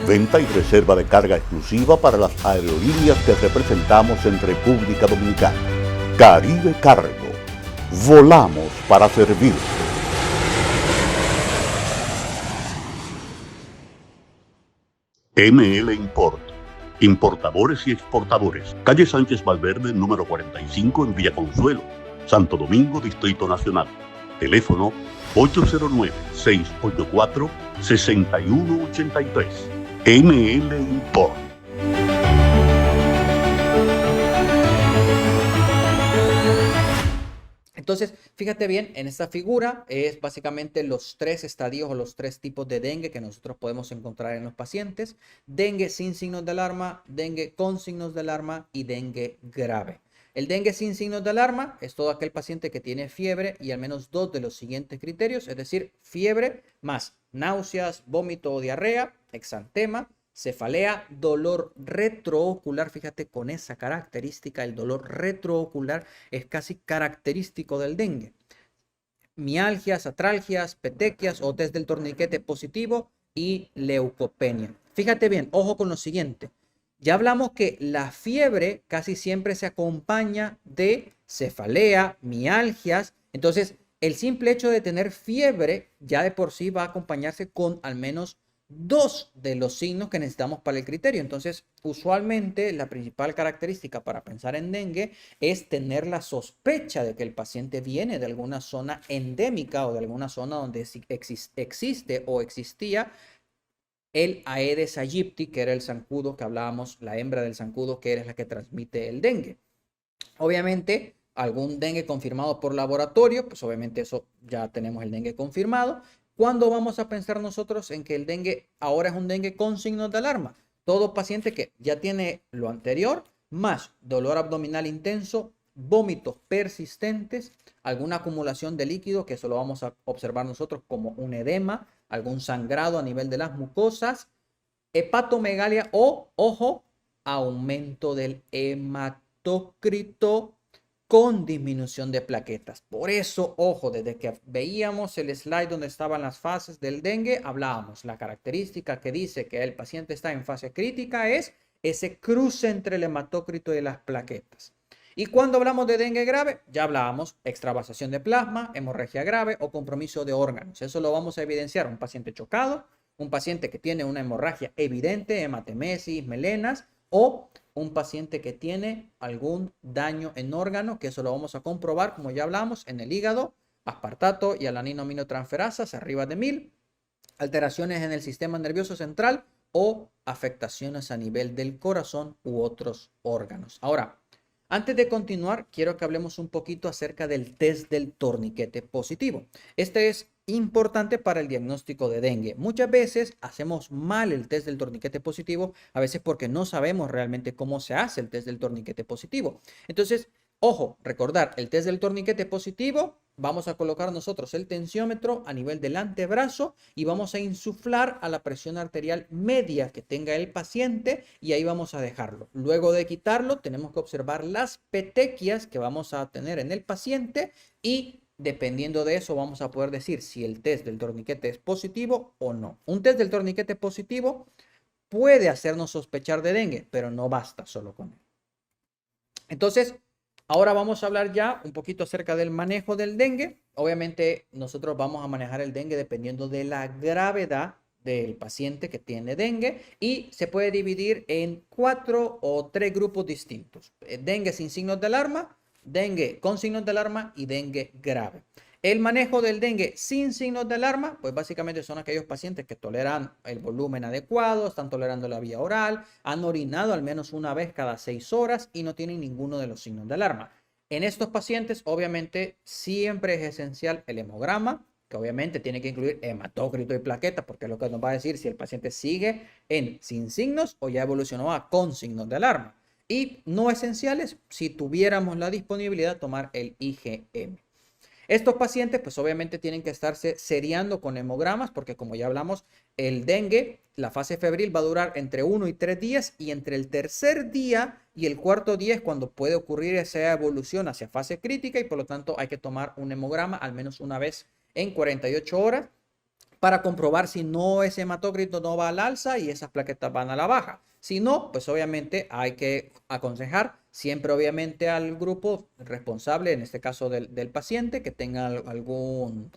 Venta y reserva de carga exclusiva para las aerolíneas que representamos en República Dominicana. Caribe Cargo. Volamos para servir. ML Import, importadores y exportadores. Calle Sánchez Valverde, número 45 en Villa Consuelo, Santo Domingo, Distrito Nacional. Teléfono 809-684-6183. ML Import. Entonces, fíjate bien, en esta figura es básicamente los 3 estadios o los 3 tipos de dengue que nosotros podemos encontrar en los pacientes. Dengue sin signos de alarma, dengue con signos de alarma y dengue grave. El dengue sin signos de alarma es todo aquel paciente que tiene fiebre y al menos 2 de los siguientes criterios, es decir, fiebre más náuseas, vómito o diarrea, exantema, cefalea, dolor retroocular. Fíjate, con esa característica, el dolor retroocular es casi característico del dengue. Mialgias, atralgias, petequias o test del torniquete positivo y leucopenia. Fíjate bien, ojo con lo siguiente. Ya hablamos que la fiebre casi siempre se acompaña de cefalea, mialgias. Entonces, el simple hecho de tener fiebre ya de por sí va a acompañarse con al menos 2 de los signos que necesitamos para el criterio. Entonces, usualmente la principal característica para pensar en dengue es tener la sospecha de que el paciente viene de alguna zona endémica o de alguna zona donde existe o existía el Aedes aegypti, que era el zancudo que hablábamos, la hembra del zancudo, que es la que transmite el dengue. Obviamente, algún dengue confirmado por laboratorio, pues obviamente eso ya tenemos el dengue confirmado. ¿Cuándo vamos a pensar nosotros en que el dengue ahora es un dengue con signos de alarma? Todo paciente que ya tiene lo anterior, más dolor abdominal intenso, vómitos persistentes, alguna acumulación de líquido, que eso lo vamos a observar nosotros como un edema, algún sangrado a nivel de las mucosas, hepatomegalia o, ojo, aumento del hematócrito con disminución de plaquetas. Por eso, ojo, desde que veíamos el slide donde estaban las fases del dengue, hablábamos, la característica que dice que el paciente está en fase crítica es ese cruce entre el hematócrito y las plaquetas. Y cuando hablamos de dengue grave, ya hablábamos extravasación de plasma, hemorragia grave o compromiso de órganos. Eso lo vamos a evidenciar un paciente chocado, un paciente que tiene una hemorragia evidente, hematemesis, melenas, o un paciente que tiene algún daño en órgano, que eso lo vamos a comprobar, como ya hablamos, en el hígado, aspartato y alaninoaminotransferasas arriba de 1000, alteraciones en el sistema nervioso central o afectaciones a nivel del corazón u otros órganos. Ahora, antes de continuar, quiero que hablemos un poquito acerca del test del torniquete positivo. Este es importante para el diagnóstico de dengue. Muchas veces hacemos mal el test del torniquete positivo, a veces porque no sabemos realmente cómo se hace el test del torniquete positivo. Entonces, ojo, recordar, el test del torniquete positivo, vamos a colocar nosotros el tensiómetro a nivel del antebrazo y vamos a insuflar a la presión arterial media que tenga el paciente y ahí vamos a dejarlo. Luego de quitarlo, tenemos que observar las petequias que vamos a tener en el paciente y dependiendo de eso vamos a poder decir si el test del torniquete es positivo o no. Un test del torniquete positivo puede hacernos sospechar de dengue, pero no basta solo con él. Entonces, ahora vamos a hablar ya un poquito acerca del manejo del dengue. Obviamente nosotros vamos a manejar el dengue dependiendo de la gravedad del paciente que tiene dengue y se puede dividir en 4 o 3 grupos distintos. Dengue sin signos de alarma, dengue con signos de alarma y dengue grave. El manejo del dengue sin signos de alarma, pues básicamente son aquellos pacientes que toleran el volumen adecuado, están tolerando la vía oral, han orinado al menos una vez cada 6 horas y no tienen ninguno de los signos de alarma. En estos pacientes, obviamente, siempre es esencial el hemograma, que obviamente tiene que incluir hematócrito y plaqueta, porque es lo que nos va a decir si el paciente sigue en sin signos o ya evolucionó a con signos de alarma. Y no esenciales, si tuviéramos la disponibilidad, tomar el IgM. Estos pacientes, pues obviamente tienen que estarse seriando con hemogramas, porque como ya hablamos, el dengue, la fase febril va a durar entre 1 y 3 días, y entre el tercer día y el cuarto día es cuando puede ocurrir esa evolución hacia fase crítica, y por lo tanto hay que tomar un hemograma al menos una vez en 48 horas para comprobar si no ese hematócrito no va al alza y esas plaquetas van a la baja. Si no, pues obviamente hay que aconsejar siempre obviamente al grupo responsable, en este caso del paciente, que tenga algún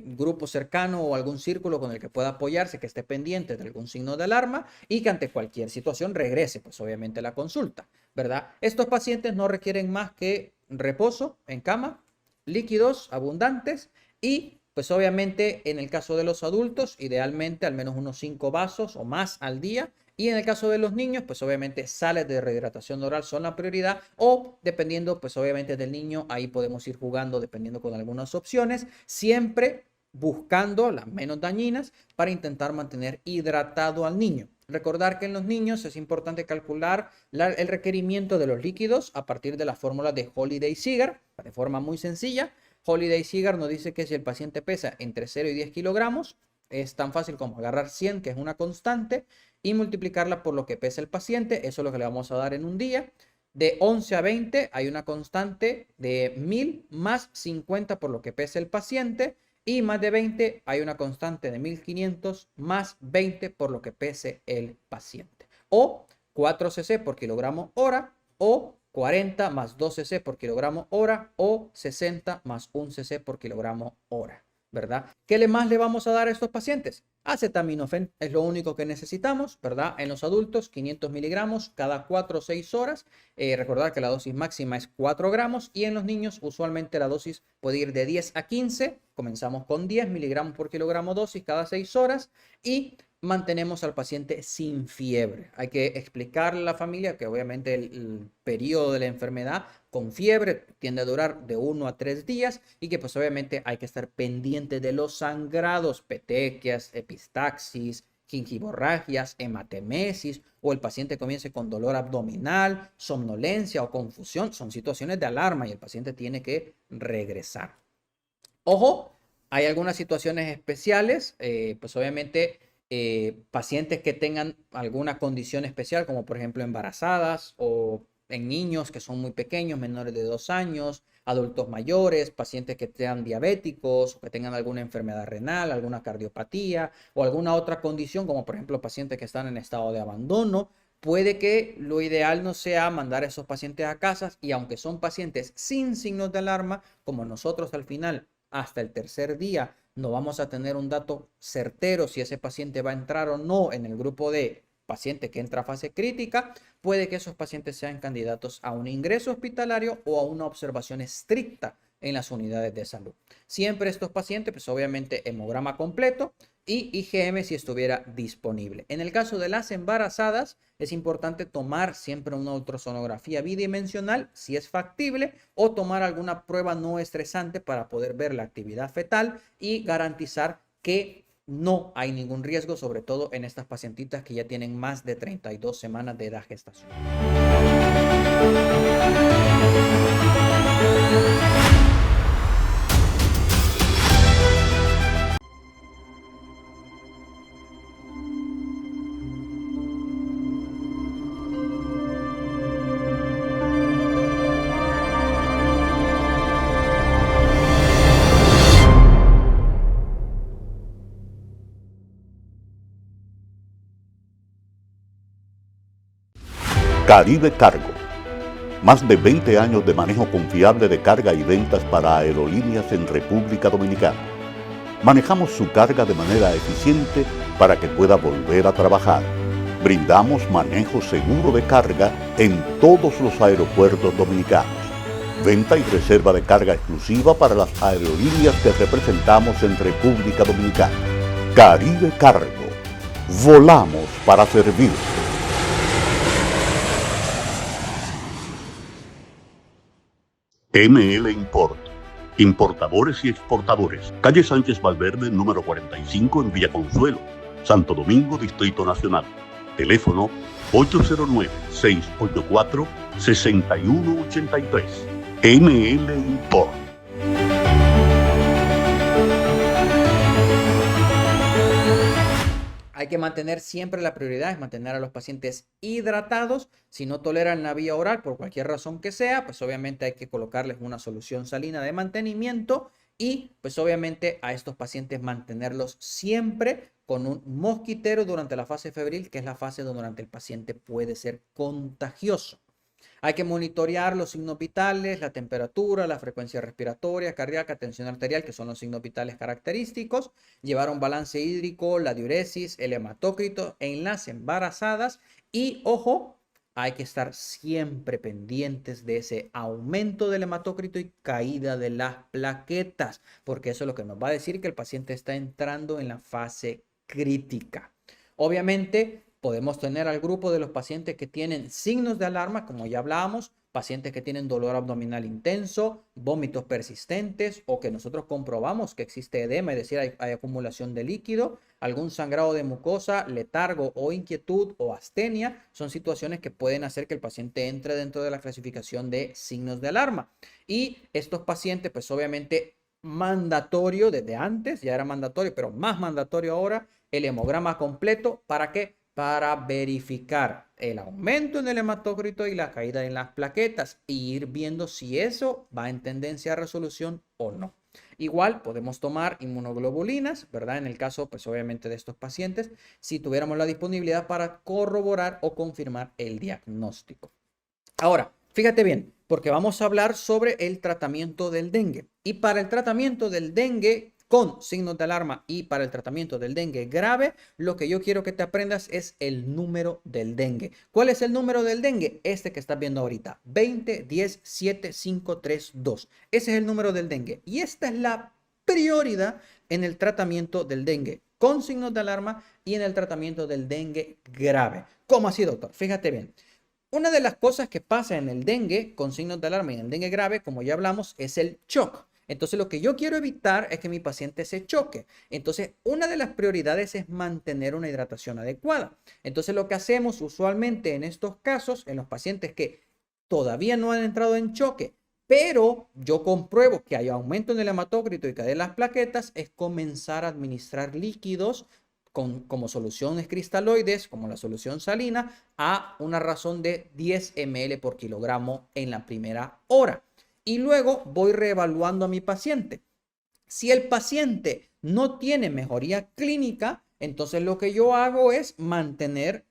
grupo cercano o algún círculo con el que pueda apoyarse, que esté pendiente de algún signo de alarma y que ante cualquier situación regrese, pues obviamente a la consulta, ¿verdad? Estos pacientes no requieren más que reposo en cama, líquidos abundantes y Pues obviamente en el caso de los adultos, idealmente al menos unos 5 vasos o más al día. Y en el caso de los niños, pues obviamente sales de rehidratación oral son la prioridad o dependiendo, pues obviamente del niño, ahí podemos ir jugando dependiendo con algunas opciones, siempre buscando las menos dañinas para intentar mantener hidratado al niño. Recordar que en los niños es importante calcular el requerimiento de los líquidos a partir de la fórmula de Holiday-Seeger, de forma muy sencilla. Holiday-Seeger nos dice que si el paciente pesa entre 0 y 10 kilogramos, es tan fácil como agarrar 100, que es una constante, y multiplicarla por lo que pesa el paciente. Eso es lo que le vamos a dar en un día. De 11 a 20 hay una constante de 1000 más 50 por lo que pesa el paciente. Y más de 20 hay una constante de 1500 más 20 por lo que pese el paciente. O 4 cc por kilogramo hora, o 40 más 2 cc por kilogramo hora, o 60 más 1 cc por kilogramo hora, ¿verdad? ¿Qué más le vamos a dar a estos pacientes? Acetaminofén es lo único que necesitamos, ¿verdad? En los adultos, 500 miligramos cada 4 o 6 horas. Recordar que la dosis máxima es 4 gramos y en los niños usualmente la dosis puede ir de 10 a 15. Comenzamos con 10 miligramos por kilogramo dosis cada 6 horas y mantenemos al paciente sin fiebre. Hay que explicarle a la familia que obviamente el periodo de la enfermedad con fiebre tiende a durar de 1 a 3 días y que pues obviamente hay que estar pendiente de los sangrados, petequias, epistaxis, gingivorragias, hematemesis o el paciente comience con dolor abdominal, somnolencia o confusión. Son situaciones de alarma y el paciente tiene que regresar. Ojo, hay algunas situaciones especiales, pues obviamente pacientes que tengan alguna condición especial, como por ejemplo embarazadas o en niños que son muy pequeños, menores de 2 años, adultos mayores, pacientes que sean diabéticos o que tengan alguna enfermedad renal, alguna cardiopatía o alguna otra condición, como por ejemplo pacientes que están en estado de abandono. Puede que lo ideal no sea mandar a esos pacientes a casas y aunque son pacientes sin signos de alarma, como nosotros al final hasta el tercer día no vamos a tener un dato certero si ese paciente va a entrar o no en el grupo de paciente que entra a fase crítica, puede que esos pacientes sean candidatos a un ingreso hospitalario o a una observación estricta en las unidades de salud. Siempre estos pacientes, pues obviamente hemograma completo y IgM si estuviera disponible. En el caso de las embarazadas, es importante tomar siempre una ultrasonografía bidimensional si es factible o tomar alguna prueba no estresante para poder ver la actividad fetal y garantizar que no hay ningún riesgo, sobre todo en estas pacientitas que ya tienen más de 32 semanas de edad gestacional. Caribe Cargo. Más de 20 años de manejo confiable de carga y ventas para aerolíneas en República Dominicana. Manejamos su carga de manera eficiente para que pueda volver a trabajar. Brindamos manejo seguro de carga en todos los aeropuertos dominicanos. Venta y reserva de carga exclusiva para las aerolíneas que representamos en República Dominicana. Caribe Cargo. Volamos para servir. ML Import. Importadores y exportadores. Calle Sánchez Valverde, número 45 en Villa Consuelo, Santo Domingo, Distrito Nacional. Teléfono 809-684-6183. ML Import. Hay que mantener siempre la prioridad, es mantener a los pacientes hidratados. Si no toleran la vía oral por cualquier razón que sea, pues obviamente hay que colocarles una solución salina de mantenimiento y pues obviamente a estos pacientes mantenerlos siempre con un mosquitero durante la fase febril, que es la fase donde el paciente puede ser contagioso. Hay que monitorear los signos vitales, la temperatura, la frecuencia respiratoria, cardíaca, tensión arterial, que son los signos vitales característicos. Llevar un balance hídrico, la diuresis, el hematócrito en las embarazadas. Y, ojo, hay que estar siempre pendientes de ese aumento del hematócrito y caída de las plaquetas, porque eso es lo que nos va a decir que el paciente está entrando en la fase crítica. Obviamente, podemos tener al grupo de los pacientes que tienen signos de alarma, como ya hablábamos, pacientes que tienen dolor abdominal intenso, vómitos persistentes o que nosotros comprobamos que existe edema, es decir, hay acumulación de líquido, algún sangrado de mucosa, letargo o inquietud o astenia, son situaciones que pueden hacer que el paciente entre dentro de la clasificación de signos de alarma. Y estos pacientes, pues obviamente mandatorio desde antes, ya era mandatorio, pero más mandatorio ahora, el hemograma completo. ¿Para qué? Para verificar el aumento en el hematócrito y la caída en las plaquetas y ir viendo si eso va en tendencia a resolución o no. Igual podemos tomar inmunoglobulinas, ¿verdad? En el caso, pues obviamente de estos pacientes, si tuviéramos la disponibilidad para corroborar o confirmar el diagnóstico. Ahora, fíjate bien, porque vamos a hablar sobre el tratamiento del dengue. Y para el tratamiento del dengue con signos de alarma y para el tratamiento del dengue grave, lo que yo quiero que te aprendas es el número del dengue. ¿Cuál es el número del dengue? Este que estás viendo ahorita, 20 10 7 5 3 2. Ese es el número del dengue y esta es la prioridad en el tratamiento del dengue con signos de alarma y en el tratamiento del dengue grave. ¿Cómo así, doctor? Fíjate bien. Una de las cosas que pasa en el dengue con signos de alarma y en el dengue grave, como ya hablamos, es el shock. Entonces, lo que yo quiero evitar es que mi paciente se choque. Entonces, una de las prioridades es mantener una hidratación adecuada. Entonces, lo que hacemos usualmente en estos casos, en los pacientes que todavía no han entrado en choque, pero yo compruebo que hay aumento en el hematócrito y caída de las plaquetas, es comenzar a administrar líquidos como soluciones cristaloides, como la solución salina, a una razón de 10 ml por kilogramo en la primera hora. Y luego voy reevaluando a mi paciente. Si el paciente no tiene mejoría clínica, entonces lo que yo hago es mantener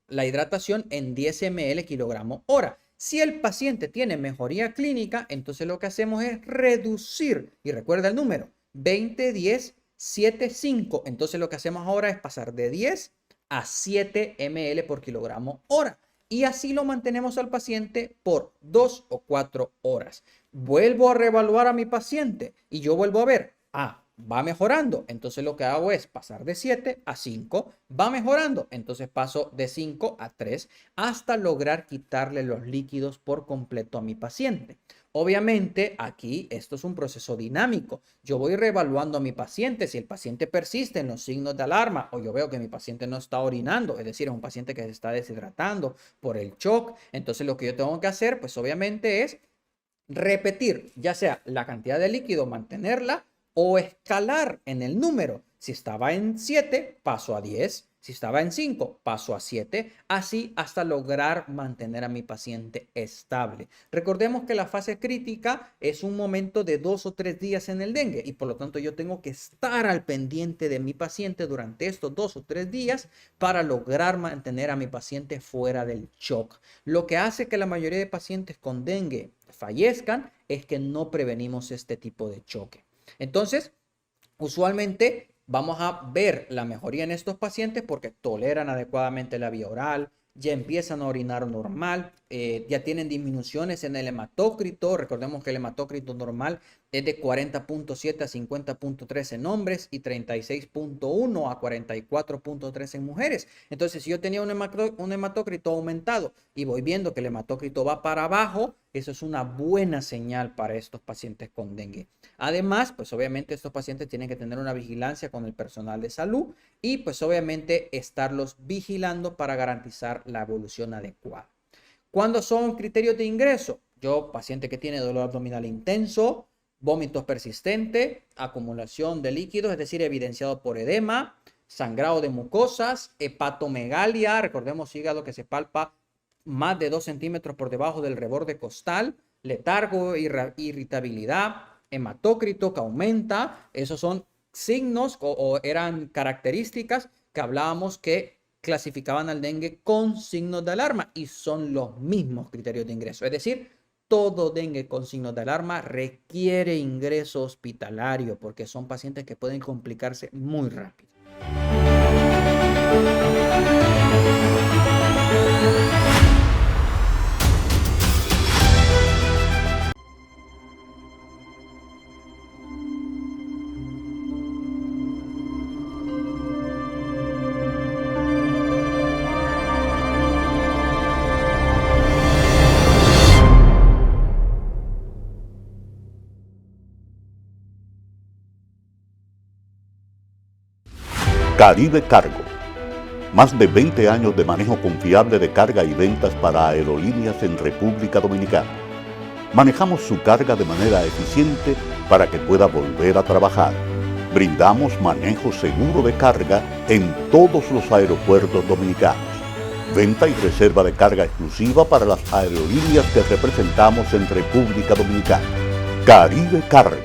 la hidratación en 10 ml kilogramo hora. Si el paciente tiene mejoría clínica, entonces lo que hacemos es reducir, y recuerda el número, 20, 10, 7, 5. Entonces lo que hacemos ahora es pasar de 10 a 7 ml por kilogramo hora. Y así lo mantenemos al paciente por 2 o 4 horas. Vuelvo a reevaluar a mi paciente y yo vuelvo a ver, va mejorando. Entonces lo que hago es pasar de 7 a 5, va mejorando. Entonces paso de 5 a 3 hasta lograr quitarle los líquidos por completo a mi paciente. Obviamente aquí esto es un proceso dinámico. Yo voy reevaluando a mi paciente. Si el paciente persiste en los signos de alarma o yo veo que mi paciente no está orinando, es decir, es un paciente que se está deshidratando por el shock, entonces lo que yo tengo que hacer, pues obviamente es repetir, ya sea la cantidad de líquido, mantenerla o escalar en el número. Si estaba en 7, paso a 10. Si estaba en 5, paso a 7, así hasta lograr mantener a mi paciente estable. Recordemos que la fase crítica es un momento de 2 o 3 días en el dengue y por lo tanto yo tengo que estar al pendiente de mi paciente durante estos 2 o 3 días para lograr mantener a mi paciente fuera del shock. Lo que hace que la mayoría de pacientes con dengue fallezcan es que no prevenimos este tipo de choque. Entonces, usualmente vamos a ver la mejoría en estos pacientes porque toleran adecuadamente la vía oral, ya empiezan a orinar normal, ya tienen disminuciones en el hematócrito. Recordemos que el hematócrito normal es de 40.7 a 50.3 en hombres y 36.1 a 44.3 en mujeres. Entonces, si yo tenía un hematócrito aumentado y voy viendo que el hematócrito va para abajo, eso es una buena señal para estos pacientes con dengue. Además, pues obviamente estos pacientes tienen que tener una vigilancia con el personal de salud y pues obviamente estarlos vigilando para garantizar la evolución adecuada. ¿Cuándo son criterios de ingreso? Yo, paciente que tiene dolor abdominal intenso, vómitos persistentes, acumulación de líquidos, es decir, evidenciado por edema, sangrado de mucosas, hepatomegalia, recordemos hígado que se palpa más de 2 centímetros por debajo del reborde costal, letargo, irritabilidad, hematócrito que aumenta. Esos son signos o eran características que hablábamos que clasificaban al dengue con signos de alarma y son los mismos criterios de ingreso. Es decir, todo dengue con signos de alarma requiere ingreso hospitalario porque son pacientes que pueden complicarse muy rápido. Caribe Cargo. Más de 20 años de manejo confiable de carga y ventas para aerolíneas en República Dominicana. Manejamos su carga de manera eficiente para que pueda volver a trabajar. Brindamos manejo seguro de carga en todos los aeropuertos dominicanos. Venta y reserva de carga exclusiva para las aerolíneas que representamos en República Dominicana. Caribe Cargo.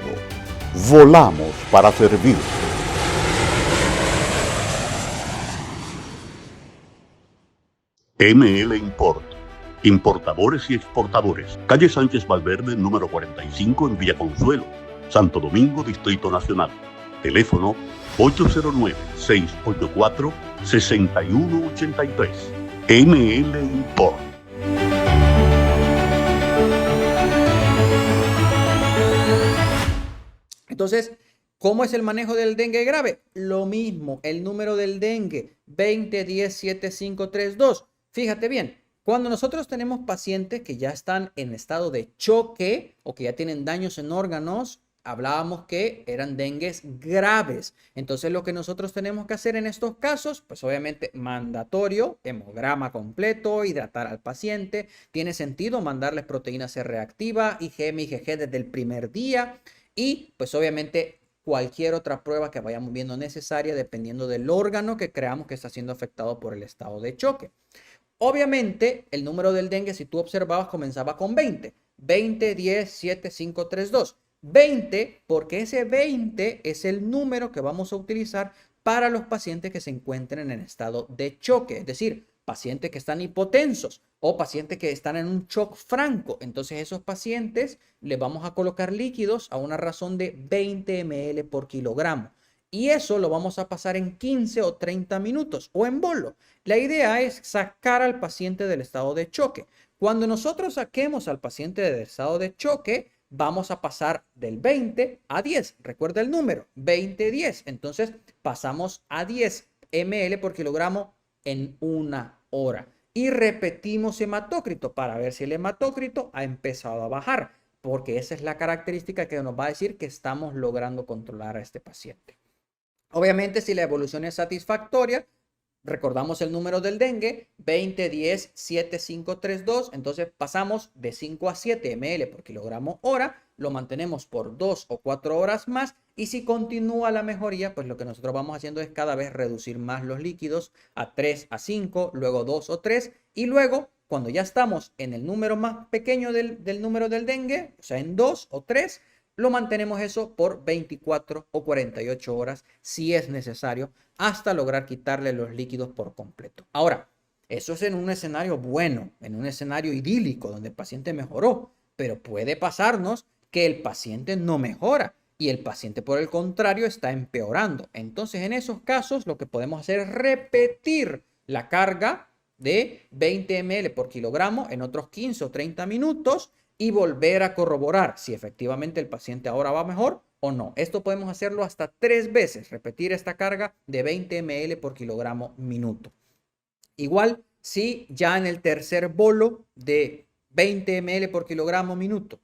Volamos para servir. ML Import. Importadores y exportadores. Calle Sánchez Valverde, número 45 en Villa Consuelo, Santo Domingo, Distrito Nacional. Teléfono 809-684-6183. ML Import. Entonces, ¿cómo es el manejo del dengue grave? Lo mismo, el número del dengue, 2010-7532. Fíjate bien, cuando nosotros tenemos pacientes que ya están en estado de choque o que ya tienen daños en órganos, hablábamos que eran dengues graves. Entonces, lo que nosotros tenemos que hacer en estos casos, pues obviamente mandatorio, hemograma completo, hidratar al paciente. Tiene sentido mandarles proteína C reactiva, IgM, IgG desde el primer día y pues obviamente cualquier otra prueba que vayamos viendo necesaria dependiendo del órgano que creamos que está siendo afectado por el estado de choque. Obviamente, el número del dengue, si tú observabas, comenzaba con 20. 20, 10, 7, 5, 3, 2. 20, porque ese 20 es el número que vamos a utilizar para los pacientes que se encuentren en estado de choque. Es decir, pacientes que están hipotensos o pacientes que están en un shock franco. Entonces, esos pacientes les vamos a colocar líquidos a una razón de 20 ml por kilogramo. Y eso lo vamos a pasar en 15 o 30 minutos o en bolo. La idea es sacar al paciente del estado de choque. Cuando nosotros saquemos al paciente del estado de choque, vamos a pasar del 20 a 10. Recuerda el número, 20-10. Entonces pasamos a 10 ml por kilogramo en una hora. Y repetimos hematócrito para ver si el hematócrito ha empezado a bajar, porque esa es la característica que nos va a decir que estamos logrando controlar a este paciente. Obviamente, si la evolución es satisfactoria, recordamos el número del dengue, 20, 10, 7, 5, 3, 2. Entonces pasamos de 5 a 7 ml por kilogramo hora, lo mantenemos por 2 o 4 horas más y si continúa la mejoría, pues lo que nosotros vamos haciendo es cada vez reducir más los líquidos a 3 a 5, luego 2 o 3 y luego cuando ya estamos en el número más pequeño del número del dengue, o sea en 2 o 3, lo mantenemos eso por 24 o 48 horas si es necesario hasta lograr quitarle los líquidos por completo. Ahora, eso es en un escenario bueno, en un escenario idílico donde el paciente mejoró, pero puede pasarnos que el paciente no mejora y el paciente por el contrario está empeorando. Entonces, en esos casos lo que podemos hacer es repetir la carga de 20 ml por kilogramo en otros 15 o 30 minutos y volver a corroborar si efectivamente el paciente ahora va mejor o no. Esto podemos hacerlo hasta 3 veces, repetir esta carga de 20 ml por kilogramo minuto. Igual, si ya en el tercer bolo de 20 ml por kilogramo minuto,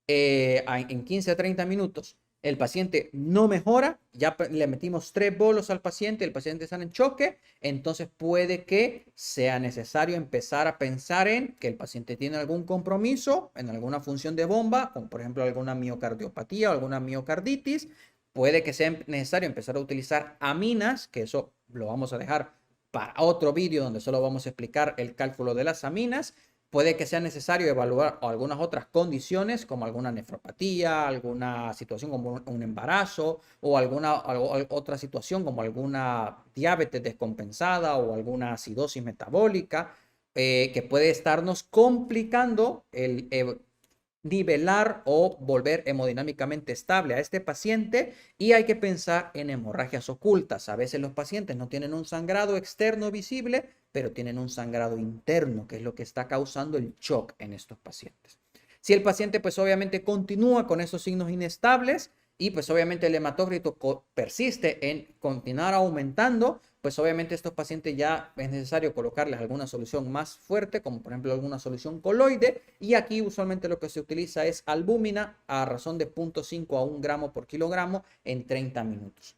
en 15 a 30 minutos, el paciente no mejora, ya le metimos 3 bolos al paciente, el paciente está en choque, entonces puede que sea necesario empezar a pensar en que el paciente tiene algún compromiso en alguna función de bomba, como por ejemplo alguna miocardiopatía o alguna miocarditis. Puede que sea necesario empezar a utilizar aminas, que eso lo vamos a dejar para otro vídeo donde solo vamos a explicar el cálculo de las aminas. Puede que sea necesario evaluar algunas otras condiciones como alguna nefropatía, alguna situación como un embarazo o alguna otra situación como alguna diabetes descompensada o alguna acidosis metabólica que puede estarnos complicando el nivelar o volver hemodinámicamente estable a este paciente y hay que pensar en hemorragias ocultas. A veces los pacientes no tienen un sangrado externo visible, pero tienen un sangrado interno, que es lo que está causando el shock en estos pacientes. Si el paciente pues obviamente continúa con esos signos inestables y pues obviamente el hematócrito persiste en continuar aumentando, pues obviamente estos pacientes ya es necesario colocarles alguna solución más fuerte, como por ejemplo alguna solución coloide, y aquí usualmente lo que se utiliza es albúmina a razón de 0.5 a 1 gramo por kilogramo en 30 minutos.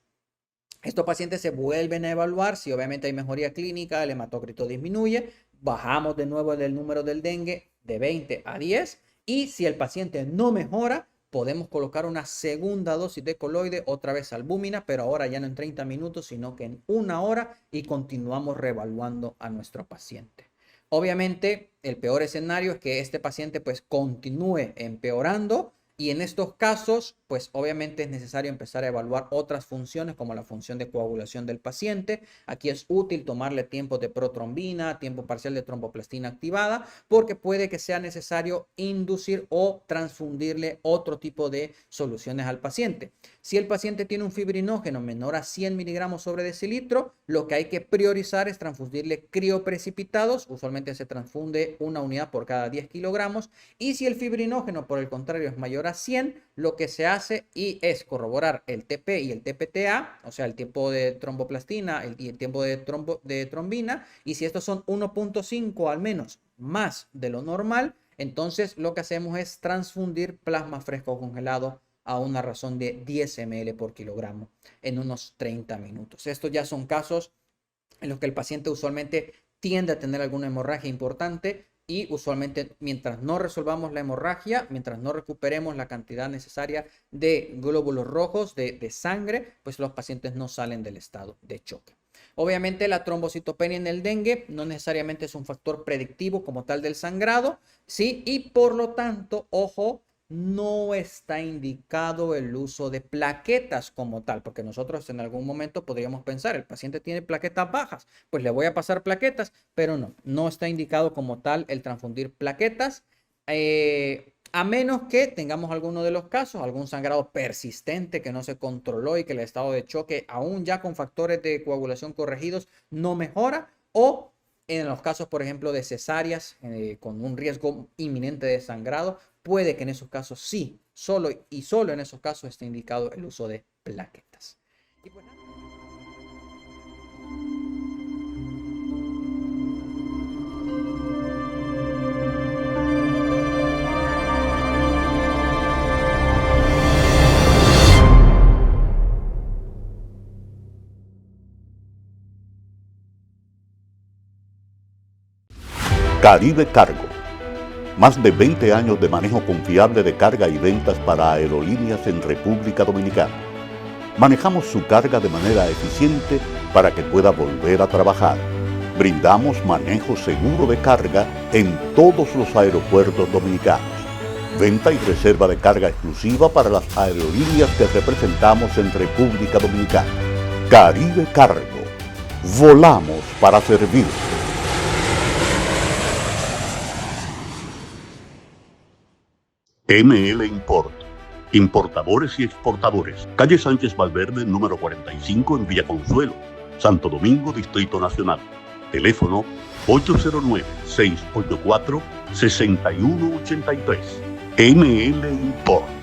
Estos pacientes se vuelven a evaluar. Si obviamente hay mejoría clínica, el hematócrito disminuye, bajamos de nuevo el número del dengue de 20 a 10. Y si el paciente no mejora, podemos colocar una segunda dosis de coloide, otra vez albúmina, pero ahora ya no en 30 minutos, sino que en 1 hora, y continuamos reevaluando a nuestro paciente. Obviamente, el peor escenario es que este paciente pues continúe empeorando, y en estos casos, pues obviamente es necesario empezar a evaluar otras funciones como la función de coagulación del paciente. Aquí es útil tomarle tiempo de protrombina, tiempo parcial de tromboplastina activada, porque puede que sea necesario inducir o transfundirle otro tipo de soluciones al paciente. Si el paciente tiene un fibrinógeno menor a 100 miligramos sobre decilitro, lo que hay que priorizar es transfundirle crioprecipitados. Usualmente se transfunde una unidad por cada 10 kilogramos. Y si el fibrinógeno, por el contrario, es mayor a 100, lo que se hace es corroborar el TP y el TPTA, o sea, el tiempo de tromboplastina y el tiempo de trombina, y si estos son 1.5 al menos más de lo normal, entonces lo que hacemos es transfundir plasma fresco congelado a una razón de 10 ml por kilogramo en unos 30 minutos. Estos ya son casos en los que el paciente usualmente tiende a tener alguna hemorragia importante, y usualmente mientras no resolvamos la hemorragia, mientras no recuperemos la cantidad necesaria de glóbulos rojos de sangre, pues los pacientes no salen del estado de choque. Obviamente la trombocitopenia en el dengue no necesariamente es un factor predictivo como tal del sangrado, ¿sí? Y por lo tanto, ojo, no está indicado el uso de plaquetas como tal, porque nosotros en algún momento podríamos pensar, el paciente tiene plaquetas bajas, pues le voy a pasar plaquetas, pero no está indicado como tal el transfundir plaquetas, a menos que tengamos alguno de los casos, algún sangrado persistente que no se controló y que el estado de choque, aún ya con factores de coagulación corregidos, no mejora, o en los casos, por ejemplo, de cesáreas con un riesgo inminente de sangrado, puede que en esos casos sí, solo en esos casos esté indicado el uso de plaquetas. Y pues, Caribe Cargo. Más de 20 años de manejo confiable de carga y ventas para aerolíneas en República Dominicana. Manejamos su carga de manera eficiente para que pueda volver a trabajar. Brindamos manejo seguro de carga en todos los aeropuertos dominicanos. Venta y reserva de carga exclusiva para las aerolíneas que representamos en República Dominicana. Caribe Cargo. Volamos para servirte. ML Import. Importadores y exportadores. Calle Sánchez Valverde, número 45 en Villa Consuelo, Santo Domingo, Distrito Nacional. Teléfono 809-684-6183. ML Import.